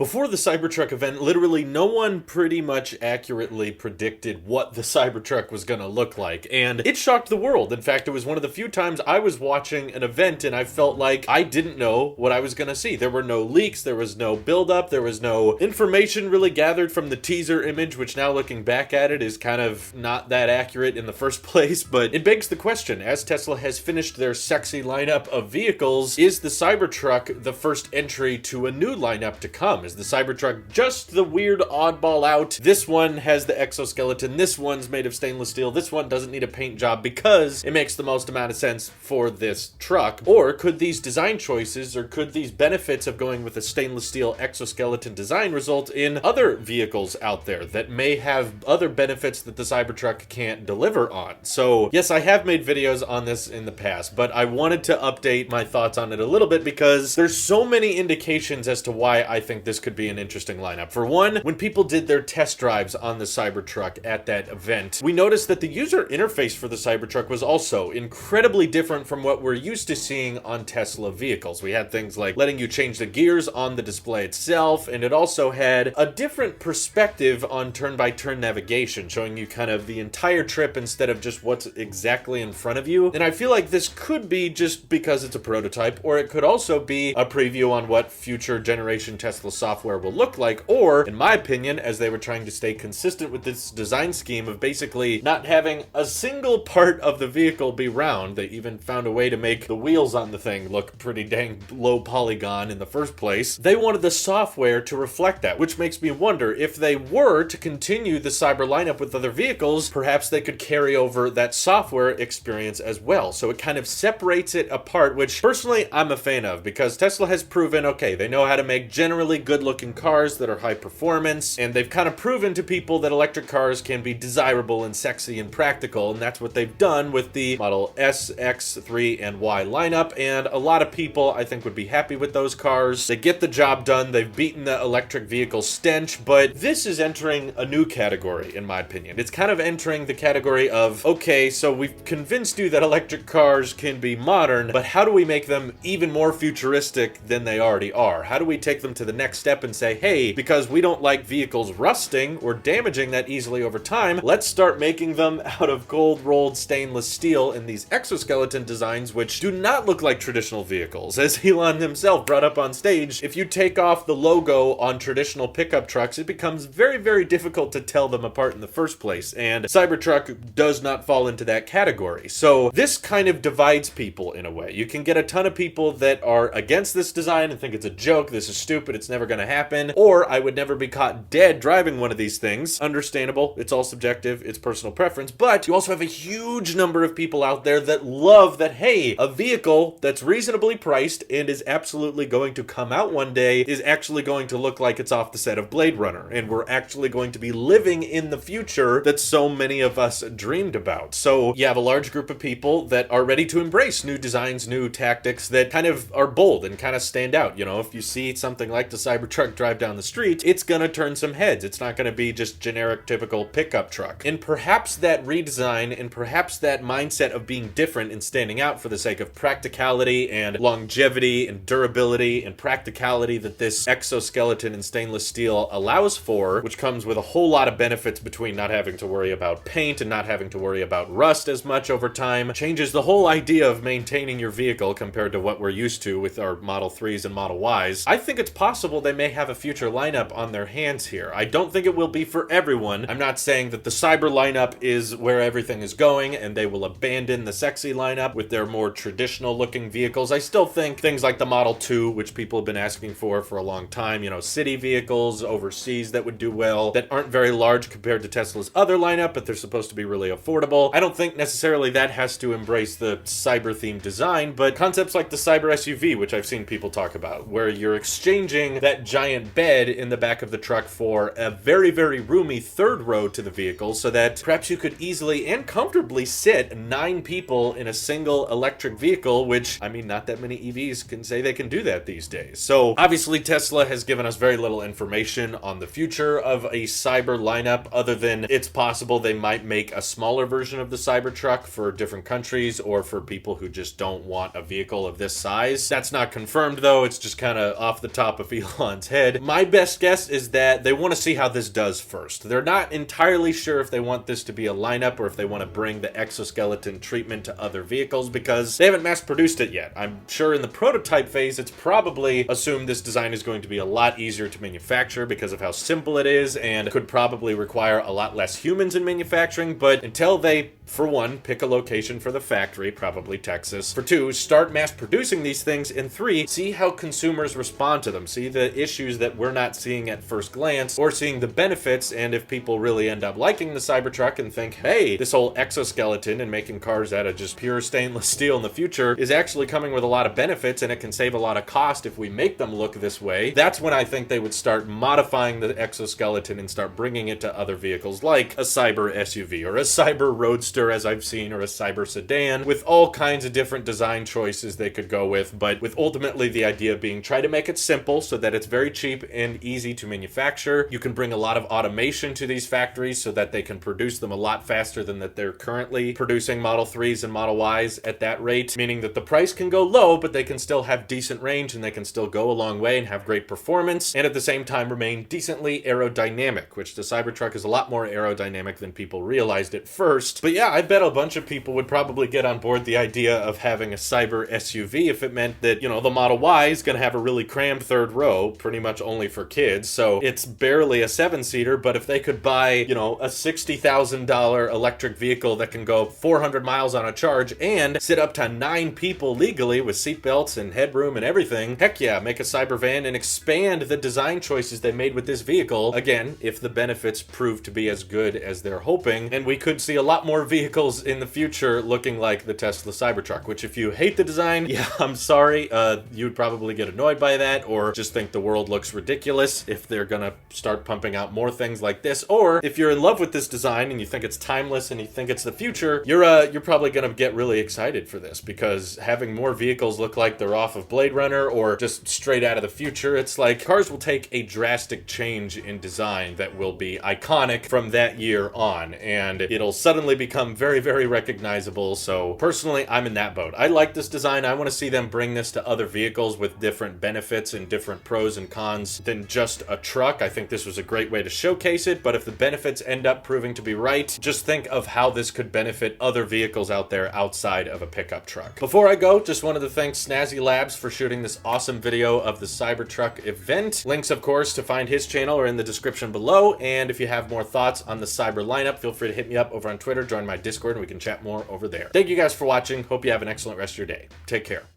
Before the Cybertruck event, literally no one pretty much accurately predicted what the Cybertruck was gonna look like, and it shocked the world. In fact, it was one of the few times I was watching an event and I felt like I didn't know what I was gonna see. There were no leaks, there was no build-up, there was no information really gathered from the teaser image, which now looking back at it is kind of not that accurate in the first place, but it begs the question, as Tesla has finished their sexy lineup of vehicles, is the Cybertruck the first entry to a new lineup to come? Is the Cybertruck just the weird oddball out? This one has the exoskeleton, this one's made of stainless steel, this one doesn't need a paint job because it makes the most amount of sense for this truck. Or could these design choices, or could these benefits of going with a stainless steel exoskeleton design result in other vehicles out there that may have other benefits that the Cybertruck can't deliver on? So yes, I have made videos on this in the past, but I wanted to update my thoughts on it a little bit because there's so many indications as to why I think this could be an interesting lineup. For one, when people did their test drives on the Cybertruck at that event, we noticed that the user interface for the Cybertruck was also incredibly different from what we're used to seeing on Tesla vehicles. We had things like letting you change the gears on the display itself, and it also had a different perspective on turn-by-turn navigation, showing you kind of the entire trip instead of just what's exactly in front of you. And I feel like this could be just because it's a prototype, or it could also be a preview on what future generation Tesla software will look like, or, in my opinion, as they were trying to stay consistent with this design scheme of basically not having a single part of the vehicle be round. They even found a way to make the wheels on the thing look pretty dang low polygon in the first place. They wanted the software to reflect that, which makes me wonder if they were to continue the Cyber lineup with other vehicles, perhaps they could carry over that software experience as well. So it kind of separates it apart, which personally I'm a fan of, because Tesla has proven, okay, they know how to make generally good-looking cars that are high performance, and they've kind of proven to people that electric cars can be desirable and sexy and practical, and that's what they've done with the Model S, X, 3, and Y lineup, and a lot of people I think would be happy with those cars. They get the job done, they've beaten the electric vehicle stench, but this is entering a new category, in my opinion. It's kind of entering the category of, okay, so we've convinced you that electric cars can be modern, but how do we make them even more futuristic than they already are? How do we take them to the next step and say, hey, because we don't like vehicles rusting or damaging that easily over time, let's start making them out of gold-rolled stainless steel in these exoskeleton designs, which do not look like traditional vehicles. As Elon himself brought up on stage, if you take off the logo on traditional pickup trucks, it becomes very, very difficult to tell them apart in the first place, and Cybertruck does not fall into that category. So this kind of divides people in a way. You can get a ton of people that are against this design and think it's a joke, this is stupid, it's never gonna happen, or I would never be caught dead driving one of these things. Understandable, it's all subjective, it's personal preference, but you also have a huge number of people out there that love that, hey, a vehicle that's reasonably priced and is absolutely going to come out one day is actually going to look like it's off the set of Blade Runner, and we're actually going to be living in the future that so many of us dreamed about. So you have a large group of people that are ready to embrace new designs, new tactics that kind of are bold and kind of stand out. You know, if you see something like the Cybertruck drive down the street, it's gonna turn some heads. It's not gonna be just generic, typical pickup truck. And perhaps that redesign and perhaps that mindset of being different and standing out for the sake of practicality and longevity and durability and practicality that this exoskeleton and stainless steel allows for, which comes with a whole lot of benefits between not having to worry about paint and not having to worry about rust as much over time, changes the whole idea of maintaining your vehicle compared to what we're used to with our Model 3s and Model Ys. I think it's possible they may have a future lineup on their hands here. I don't think it will be for everyone. I'm not saying that the Cyber lineup is where everything is going and they will abandon the sexy lineup with their more traditional looking vehicles. I still think things like the Model 2, which people have been asking for a long time, you know, city vehicles overseas that would do well, that aren't very large compared to Tesla's other lineup, but they're supposed to be really affordable. I don't think necessarily that has to embrace the cyber themed design, but concepts like the Cyber SUV, which I've seen people talk about, where you're exchanging that giant bed in the back of the truck for a very, very roomy third row to the vehicle, so that perhaps you could easily and comfortably sit 9 people in a single electric vehicle, which, I mean, not that many EVs can say they can do that these days. So obviously Tesla has given us very little information on the future of a Cyber lineup, other than it's possible they might make a smaller version of the Cybertruck for different countries or for people who just don't want a vehicle of this size. That's not confirmed though, it's just kind of off the top of Elon Elon's head. My best guess is that they want to see how this does first. They're not entirely sure if they want this to be a lineup or if they want to bring the exoskeleton treatment to other vehicles because they haven't mass produced it yet. I'm sure in the prototype phase, it's probably assumed this design is going to be a lot easier to manufacture because of how simple it is and could probably require a lot less humans in manufacturing, but until they, for one, pick a location for the factory, probably Texas, for two, start mass producing these things, and three, see how consumers respond to them, see the issues that we're not seeing at first glance, or seeing the benefits, and if people really end up liking the Cybertruck and think, hey, this whole exoskeleton and making cars out of just pure stainless steel in the future is actually coming with a lot of benefits and it can save a lot of cost if we make them look this way, that's when I think they would start modifying the exoskeleton and start bringing it to other vehicles like a Cyber SUV or a Cyber Roadster, as I've seen, or a Cyber Sedan, with all kinds of different design choices they could go with, but with ultimately the idea being try to make it simple so that it's very cheap and easy to manufacture. You can bring a lot of automation to these factories so that they can produce them a lot faster than that they're currently producing Model 3s and Model Ys at that rate, meaning that the price can go low, but they can still have decent range and they can still go a long way and have great performance, and at the same time remain decently aerodynamic, which the Cybertruck is a lot more aerodynamic than people realized at first. But yeah, I bet a bunch of people would probably get on board the idea of having a Cyber SUV if it meant that, you know, the Model Y is going to have a really crammed third row, pretty much only for kids, so it's barely a 7-seater, but if they could buy, you know, a $60,000 electric vehicle that can go 400 miles on a charge and sit up to 9 people legally with seatbelts and headroom and everything, heck yeah, make a Cyber van and expand the design choices they made with this vehicle, again, if the benefits prove to be as good as they're hoping, and we could see a lot more vehicles in the future looking like the Tesla Cybertruck, which if you hate the design, yeah, I'm sorry, you'd probably get annoyed by that, or just think the world looks ridiculous if they're gonna start pumping out more things like this, or if you're in love with this design and you think it's timeless and you think it's the future, you're probably gonna get really excited for this, because having more vehicles look like they're off of Blade Runner or just straight out of the future, it's like cars will take a drastic change in design that will be iconic from that year on, and it'll suddenly become very, very recognizable. So personally, I'm in that boat. I like this design. I want to see them bring this to other vehicles with different benefits and different pros and cons than just a truck. I think this was a great way to showcase it, but if the benefits end up proving to be right, just think of how this could benefit other vehicles out there outside of a pickup truck. Before I go, just wanted to thank Snazzy Labs for shooting this awesome video of the Cybertruck event. Links, of course, to find his channel are in the description below, and if you have more thoughts on the Cyber lineup, feel free to hit me up over on Twitter, join my Discord, and we can chat more over there. Thank you guys for watching. Hope you have an excellent rest of your day. Take care.